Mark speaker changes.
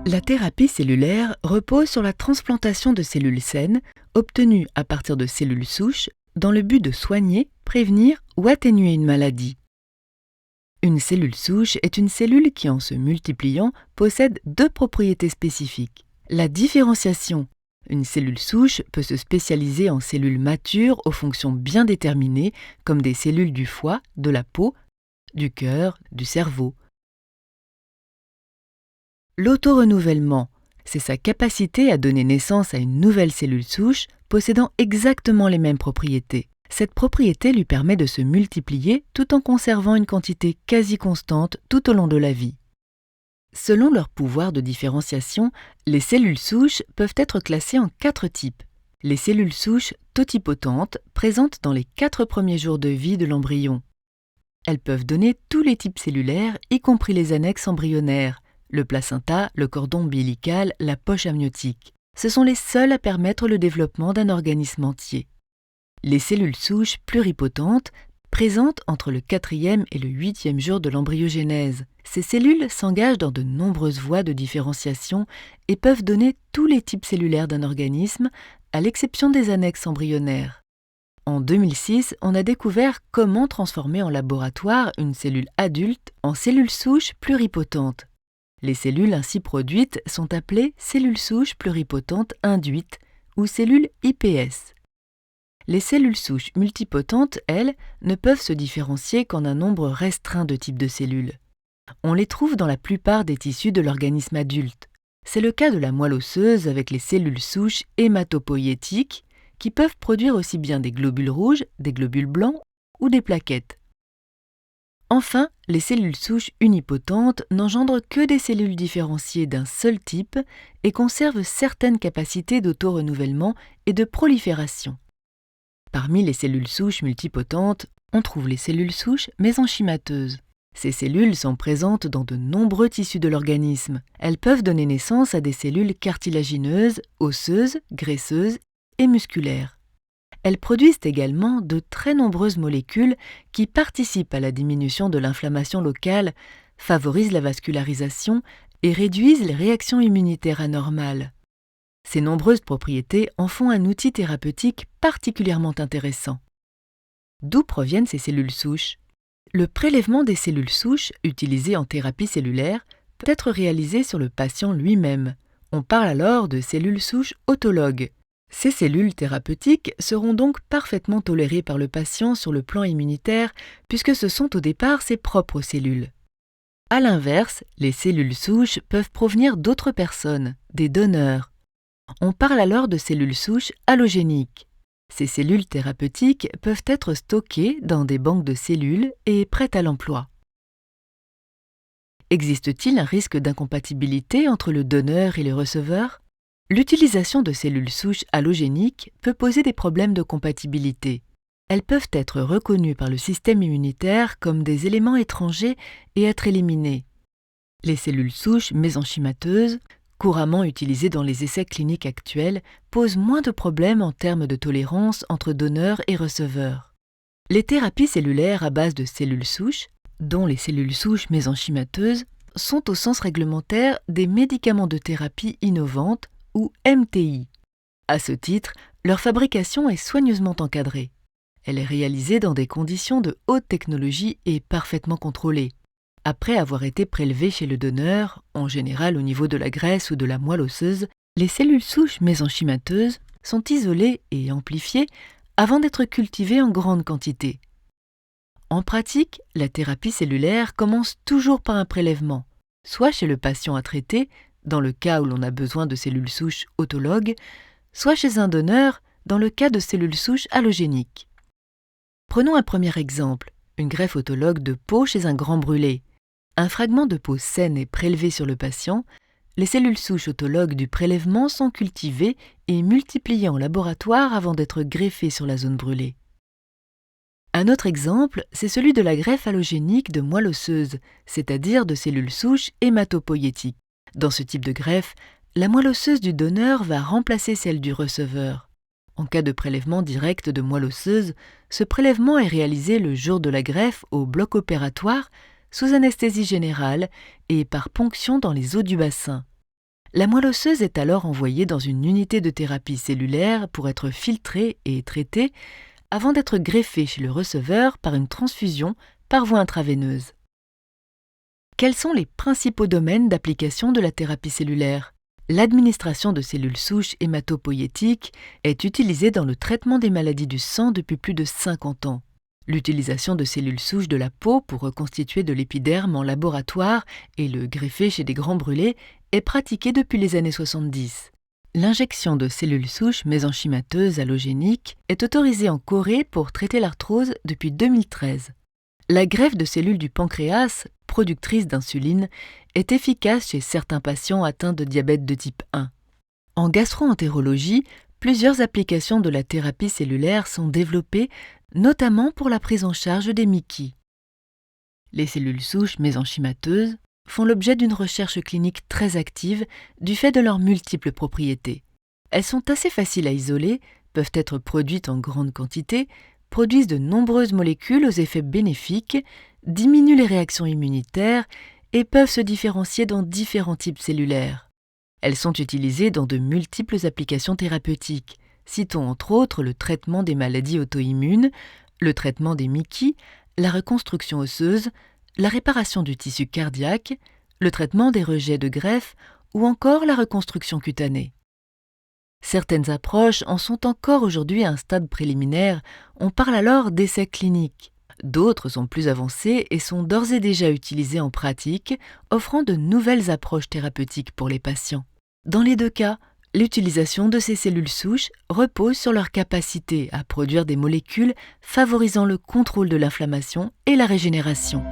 Speaker 1: La thérapie cellulaire repose sur la transplantation de cellules saines obtenues à partir de cellules souches dans le but de soigner, prévenir ou atténuer une maladie. Une cellule souche est une cellule qui, en se multipliant, possède deux propriétés spécifiques. La différenciation. Une cellule souche peut se spécialiser en cellules matures aux fonctions bien déterminées, comme des cellules du foie, de la peau, du cœur, du cerveau. L'autorenouvellement, c'est sa capacité à donner naissance à une nouvelle cellule souche possédant exactement les mêmes propriétés. Cette propriété lui permet de se multiplier tout en conservant une quantité quasi constante tout au long de la vie. Selon leur pouvoir de différenciation, les cellules souches peuvent être classées en 4 types. Les cellules souches totipotentes, présentes dans les 4 premiers jours de vie de l'embryon. Elles peuvent donner tous les types cellulaires, y compris les annexes embryonnaires, le placenta, le cordon ombilical, la poche amniotique. Ce sont les seules à permettre le développement d'un organisme entier. Les cellules souches pluripotentes, présentes entre le 4e et le 8e jour de l'embryogénèse. Ces cellules s'engagent dans de nombreuses voies de différenciation et peuvent donner tous les types cellulaires d'un organisme, à l'exception des annexes embryonnaires. En 2006, on a découvert comment transformer en laboratoire une cellule adulte en cellule souche pluripotente. Les cellules ainsi produites sont appelées cellules souches pluripotentes induites ou cellules iPS. Les cellules souches multipotentes, elles, ne peuvent se différencier qu'en un nombre restreint de types de cellules. On les trouve dans la plupart des tissus de l'organisme adulte. C'est le cas de la moelle osseuse avec les cellules souches hématopoïétiques qui peuvent produire aussi bien des globules rouges, des globules blancs ou des plaquettes. Enfin, les cellules souches unipotentes n'engendrent que des cellules différenciées d'un seul type et conservent certaines capacités d'autorenouvellement et de prolifération. Parmi les cellules souches multipotentes, on trouve les cellules souches mésenchymateuses. Ces cellules sont présentes dans de nombreux tissus de l'organisme. Elles peuvent donner naissance à des cellules cartilagineuses, osseuses, graisseuses et musculaires. Elles produisent également de très nombreuses molécules qui participent à la diminution de l'inflammation locale, favorisent la vascularisation et réduisent les réactions immunitaires anormales. Ces nombreuses propriétés en font un outil thérapeutique particulièrement intéressant. D'où proviennent ces cellules souches ? Le prélèvement des cellules souches, utilisé en thérapie cellulaire, peut être réalisé sur le patient lui-même. On parle alors de cellules souches autologues. Ces cellules thérapeutiques seront donc parfaitement tolérées par le patient sur le plan immunitaire puisque ce sont au départ ses propres cellules. A l'inverse, les cellules souches peuvent provenir d'autres personnes, des donneurs. On parle alors de cellules souches allogéniques. Ces cellules thérapeutiques peuvent être stockées dans des banques de cellules et prêtes à l'emploi. Existe-t-il un risque d'incompatibilité entre le donneur et le receveur ? L'utilisation de cellules souches allogéniques peut poser des problèmes de compatibilité. Elles peuvent être reconnues par le système immunitaire comme des éléments étrangers et être éliminées. Les cellules souches mésenchymateuses, couramment utilisées dans les essais cliniques actuels, posent moins de problèmes en termes de tolérance entre donneurs et receveurs. Les thérapies cellulaires à base de cellules souches, dont les cellules souches mésenchymateuses, sont au sens réglementaire des médicaments de thérapie innovantes ou MTI. À ce titre, leur fabrication est soigneusement encadrée. Elle est réalisée dans des conditions de haute technologie et parfaitement contrôlées. Après avoir été prélevées chez le donneur, en général au niveau de la graisse ou de la moelle osseuse, les cellules souches mésenchymateuses sont isolées et amplifiées avant d'être cultivées en grande quantité. En pratique, la thérapie cellulaire commence toujours par un prélèvement, soit chez le patient à traiter, dans le cas où l'on a besoin de cellules souches autologues, soit chez un donneur, dans le cas de cellules souches allogéniques. Prenons un premier exemple, une greffe autologue de peau chez un grand brûlé. Un fragment de peau saine est prélevé sur le patient, les cellules souches autologues du prélèvement sont cultivées et multipliées en laboratoire avant d'être greffées sur la zone brûlée. Un autre exemple, c'est celui de la greffe allogénique de moelle osseuse, c'est-à-dire de cellules souches hématopoïétiques. Dans ce type de greffe, la moelle osseuse du donneur va remplacer celle du receveur. En cas de prélèvement direct de moelle osseuse, ce prélèvement est réalisé le jour de la greffe au bloc opératoire, sous anesthésie générale et par ponction dans les os du bassin. La moelle osseuse est alors envoyée dans une unité de thérapie cellulaire pour être filtrée et traitée avant d'être greffée chez le receveur par une transfusion par voie intraveineuse. Quels sont les principaux domaines d'application de la thérapie cellulaire ? L'administration de cellules souches hématopoïétiques est utilisée dans le traitement des maladies du sang depuis plus de 50 ans. L'utilisation de cellules souches de la peau pour reconstituer de l'épiderme en laboratoire et le greffer chez des grands brûlés est pratiquée depuis les années 70. L'injection de cellules souches mésenchymateuses allogéniques est autorisée en Corée pour traiter l'arthrose depuis 2013. La greffe de cellules du pancréas, productrice d'insuline, est efficace chez certains patients atteints de diabète de type 1. En gastro-entérologie, plusieurs applications de la thérapie cellulaire sont développées, notamment pour la prise en charge des MICI. Les cellules souches mésenchymateuses font l'objet d'une recherche clinique très active du fait de leurs multiples propriétés. Elles sont assez faciles à isoler, peuvent être produites en grande quantité, produisent de nombreuses molécules aux effets bénéfiques, diminuent les réactions immunitaires et peuvent se différencier dans différents types cellulaires. Elles sont utilisées dans de multiples applications thérapeutiques. Citons entre autres le traitement des maladies auto-immunes, le traitement des MICI, la reconstruction osseuse, la réparation du tissu cardiaque, le traitement des rejets de greffe ou encore la reconstruction cutanée. Certaines approches en sont encore aujourd'hui à un stade préliminaire, on parle alors d'essais cliniques. D'autres sont plus avancées et sont d'ores et déjà utilisées en pratique, offrant de nouvelles approches thérapeutiques pour les patients. Dans les deux cas, l'utilisation de ces cellules souches repose sur leur capacité à produire des molécules favorisant le contrôle de l'inflammation et la régénération.